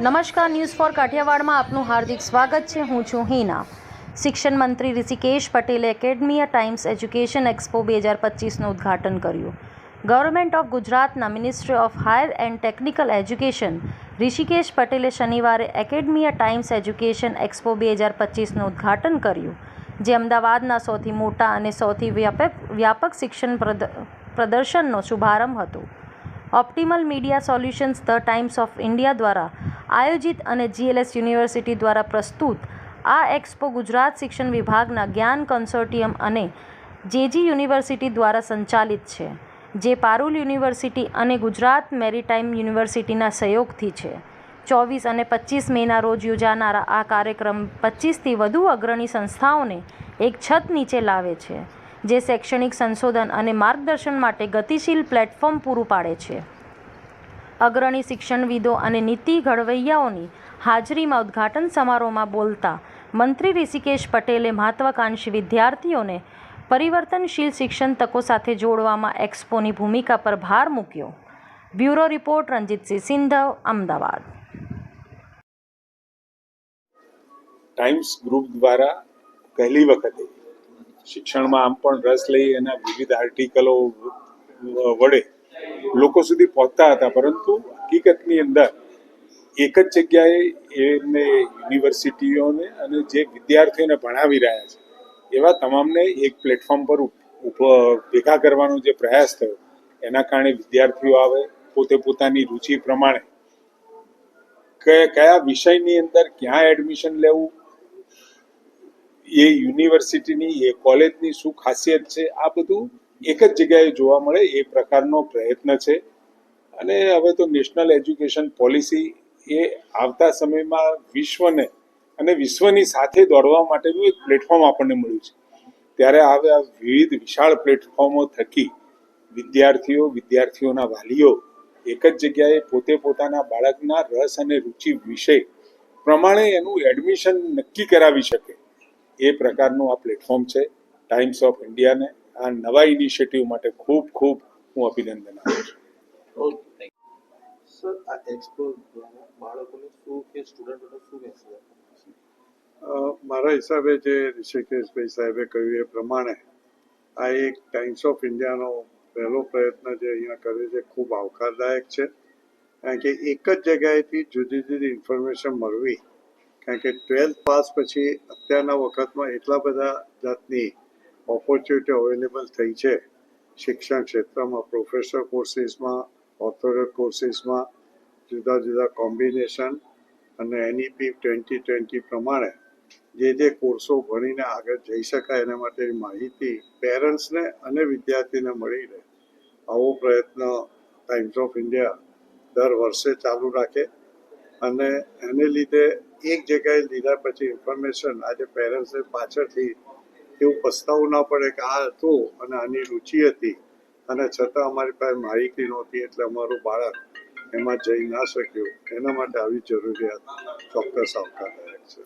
નમસ્કાર, news for કાઠિયાવાડમાં આપનું હાર્દિક સ્વાગત છે. હું છું હિના. શિક્ષણ મંત્રી ઋષિકેશ પટેલે એકેડમી ટાઈમ્સ એજ્યુકેશન એક્સપો 2025નું ઉદ્ઘાટન કર્યું. ગવર્મેન્ટ ઓફ ગુજરાતના ministry of higher and technical education Rishikesh પટેલે શનિવારે એકેડમી ટાઈમ્સ એજ્યુકેશન એક્સપો 2025નું ઉદ્ઘાટન કર્યું, જે અમદાવાદના સૌથી મોટા અને સૌથી વ્યાપક શિક્ષણ પ્રદર્શનનો શુભારંભ હતો. Optimal media solutions, the times of India દ્વારા આયોજિત અને GLS યુનિવર્સિટી દ્વારા પ્રસ્તુત આ એક્સપો ગુજરાત શિક્ષણ વિભાગના જ્ઞાન કન્સોર્ટિયમ અને JG યુનિવર્સિટી દ્વારા સંચાલિત છે, જે પારુલ યુનિવર્સિટી અને ગુજરાત મેરીટાઈમ યુનિવર્સિટીના સહયોગથી છે. 24 અને 25 મેના રોજ યોજાનારા આ કાર્યક્રમ 25થી વધુ અગ્રણી સંસ્થાઓને એક છત નીચે લાવે છે, જે શૈક્ષણિક સંશોધન અને માર્ગદર્શન માટે ગતિશીલ પ્લેટફોર્મ પૂરું પાડે છે. અગ્રણી શિક્ષણવિદો અને નીતિ ઘડવૈયાઓની હાજરીમાં ઉદ્ઘાટન સમારોહમાં બોલતા મંત્રી ઋષિકેશ પટેલે મહત્વાકાંક્ષી વિદ્યાર્થીઓને પરિવર્તનશીલ શિક્ષણ તકો સાથે જોડવામાં એક્સપોની ભૂમિકા પર ભાર મૂક્યો. બ્યુરો રિપોર્ટ, રણજીતસિંહ સિંધવ, અમદાવાદ. ટાઈમ્સ ગ્રુપ દ્વારા પહેલી વખતે શિક્ષણમાં આમ પણ રસ લઈ એના વિવિધ આર્ટિકલો વડે લોકો સુધી પહોંચતા હતા, પરંતુ હકીકતની અંદર એક જ જગ્યાએ એને યુનિવર્સિટીઓને અને જે વિદ્યાર્થીઓને ભણાવી રહ્યા છે એવા તમામને એક પ્લેટફોર્મ પર ભેગા કરવાનો જે પ્રયાસ થયો, એના કારણે વિદ્યાર્થીઓ આવે, પોતે પોતાની રુચિ પ્રમાણે કયા વિષયની અંદર ક્યાં એડમિશન લેવું, એ યુનિવર્સિટીની એ કોલેજની શું ખાસિયત છે, આ બધું એક જ જગ્યાએ જોવા મળે એ પ્રકારનો પ્રયત્ન છે. અને હવે તો નેશનલ એજ્યુકેશન પોલિસી એ આવતા સમયમાં વિશ્વને અને વિશ્વની સાથે દોડવા માટેનું એક પ્લેટફોર્મ આપણને મળ્યું છે. ત્યારે હવે આ વિવિધ વિશાળ પ્લેટફોર્મો થકી વિદ્યાર્થીઓના વાલીઓ એક જ જગ્યાએ પોતે પોતાના બાળકના રસ અને રુચિ વિષય પ્રમાણે એનું એડમિશન નક્કી કરાવી શકે એ પ્રકારનું આ પ્લેટફોર્મ છે. ટાઈમ્સ ઓફ ઇન્ડિયાને આ નવા ઇનિશિયેટિવ માટે ખૂબ ખૂબ હું અભિનંદન આપું છું. સર, આ એક્સપો દ્વારા બાળકોને શું કે સ્ટુડન્ટોને શું મેસેજ આપશે? મારા હિસાબે જે ઋષિકેશભાઈ સાહેબે કહ્યું એ પ્રમાણે આ એક ટાઈમ્સ ઓફ ઇન્ડિયાનો પહેલો પ્રયત્ન જે અહીંયા કરે છે ખૂબ આવકારદાયક છે, કારણ કે એક જ જગ્યાએથી જુદી જુદી ઇન્ફોર્મેશન મળવી. કારણ કે 12th પાસ પછી અત્યારના વખતમાં એટલા બધા જાતની ઓપોર્ચ્યુનિટી અવેલેબલ થઈ છે શિક્ષણ ક્ષેત્રમાં, પ્રોફેશનલ કોર્સીસમાં, ઓથોરિયલ કોર્સીસમાં, જુદા જુદા કોમ્બિનેશન અને NEP 2020 પ્રમાણે જે કોર્સો ભણીને આગળ જઈ શકાય એના માટેની માહિતી પેરેન્ટ્સને અને વિદ્યાર્થીને મળી રહે, આવો પ્રયત્ન ટાઈમ્સ ઓફ ઇન્ડિયા દર વર્ષે ચાલુ રાખે. અને એને લીધે એક જગ્યાએ લીધા પછી ઇન્ફોર્મેશન આજે પેરેન્ટ્સને પાછળથી એવું પસ્તાવું ના પડે કે આ હતું અને આની રુચિ હતી અને છતાં અમારી પાસે માહિતી નહોતી એટલે અમારું બાળક એમાં જઈ ના શક્યું. એના માટે આવી જરૂરિયાત ચોક્કસ આવકારદાયક છે.